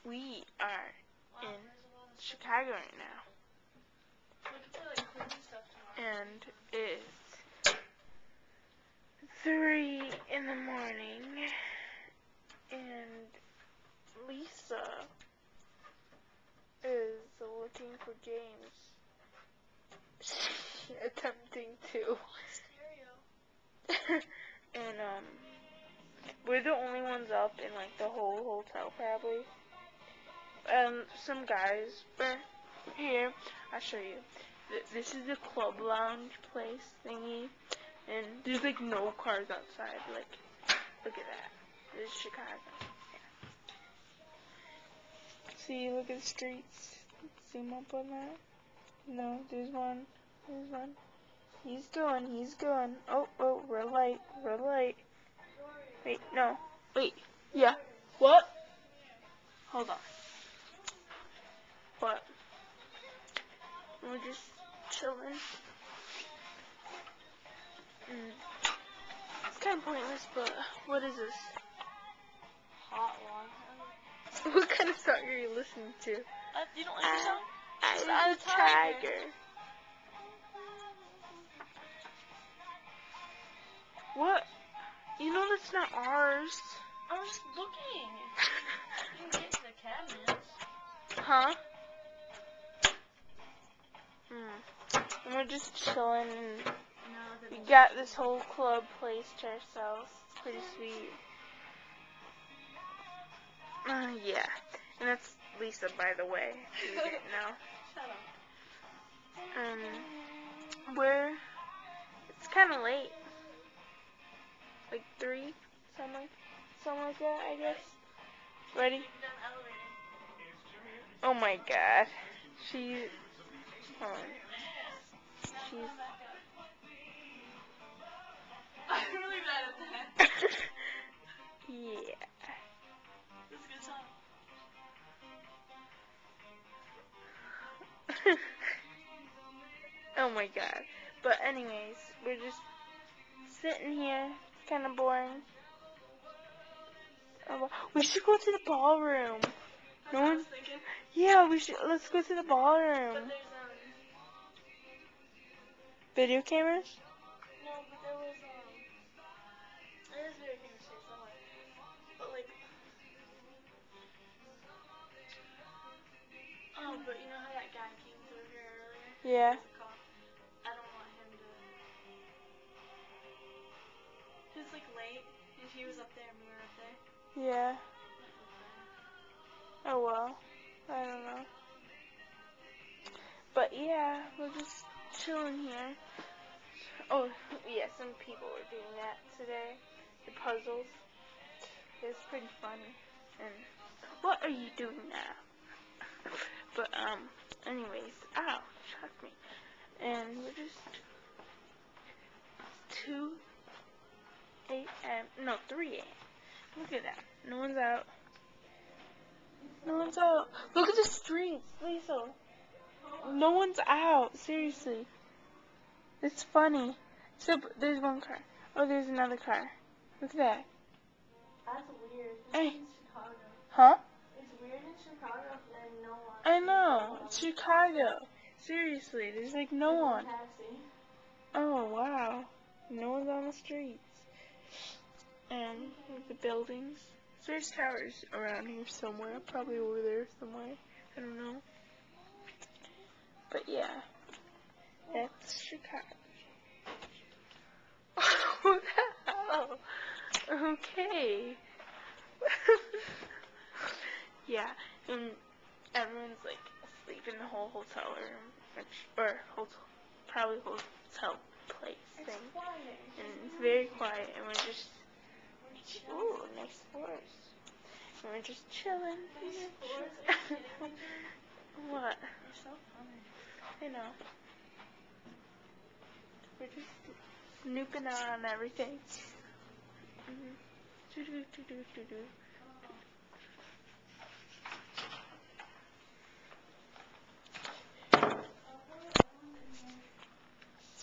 we are in Chicago right now. And it's 3 in the morning. And Lisa is looking for James. Attempting to. And, we're the only ones up in, like, the whole hotel, probably. Some guys were here. I'll show you. This is the club lounge place thingy. And there's, like, no cars outside. Like, look at that. This is Chicago. Yeah. See, look at the streets. Zoom up on that. No, there's one. There's one. He's going. Oh, red light. Wait, no. Wait. Yeah. What? Hold on. What? We're just chilling. It's kind of pointless, but what is this? Hot one. What kind of song are you listening to? You don't like the song? I'm a tiger. What? You know that's not ours. I was looking. You can get to the cabinets. Huh? And we're just chilling, and we got this whole club place to ourselves. It's pretty sweet. Yeah. And that's Lisa, by the way. You didn't know. Shut up. It's kind of late. Like 3, something like that, I guess. Ready? Oh my god. She's I'm really bad at that. yeah. That's a good song. Oh my god. But anyways, we're just sitting here. It's kind of boring. Oh, we should go to the ballroom. That's what I was thinking. Yeah, we should. Let's go to the ballroom. But there's Video cameras? no, but there was video cameras here somewhere. But like, but you know how that guy came through here earlier? Yeah. I don't want him to. He was like late, and he was up there, and we were up there. Yeah. Oh well. I don't know. But yeah, we're just chilling here. Oh, yeah, some people were doing that today. The puzzles. It's pretty funny. And what are you doing now? But, anyways, ow, shocked me. And we're just 3 a.m. Look at that. No one's out. Look at the streets, Lisa. No one's out. Seriously. It's funny. So, there's one car. Oh, there's another car. Look at that. That's weird. Hey. It's in Chicago. Huh? It's weird in Chicago and no one. I know. It's Chicago. Seriously, there's like no one. Taxi. Oh, wow. No one's on the streets. And the buildings. There's towers around here somewhere. Probably over there somewhere. I don't know. But yeah. That's Chicago. What the hell? Okay. Yeah, and everyone's like asleep in the whole hotel room, probably hotel place thing. And it's very quiet, and we're just, ooh, nice floors. And we're just chilling. What? You're so funny. I know. We're just snooping on everything.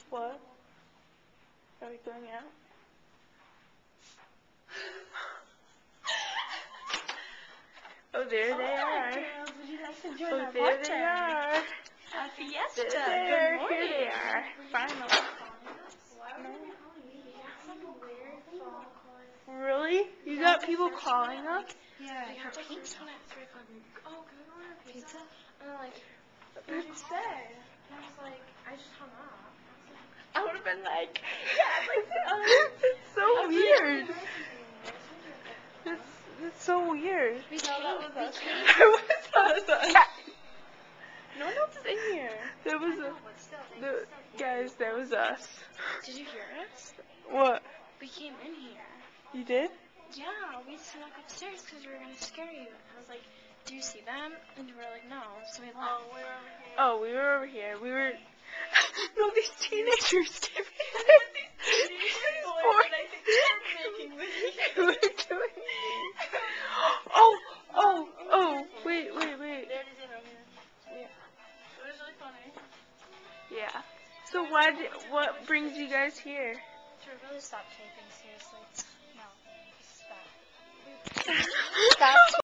What? Are we going out? Oh, there they are. Girls, would you like to join Oh, our there party? they are. A fiesta. There they Good are. morning. Here they are. Finally. Really? You got people calling us? Yeah, They for got the pizza. first one at 3 o'clock. Oh, can we order pizza? And then, like, What'd you say? and I was like, I just hung up. I would have been like, it's so weird. It's so weird. We came. No one else is in here. There was guys, that was us. Did you hear us? What? We came in here. You did? Yeah, we snuck upstairs because we were going to scare you. I was like, do you see them? And you were like, no. So we left. Oh, we were over here. We were. No, these teenagers came in. They were doing. Oh, wait. It was really funny. Yeah. So what brings you guys here? Should we really stop taping, seriously? No. Stop. Stop.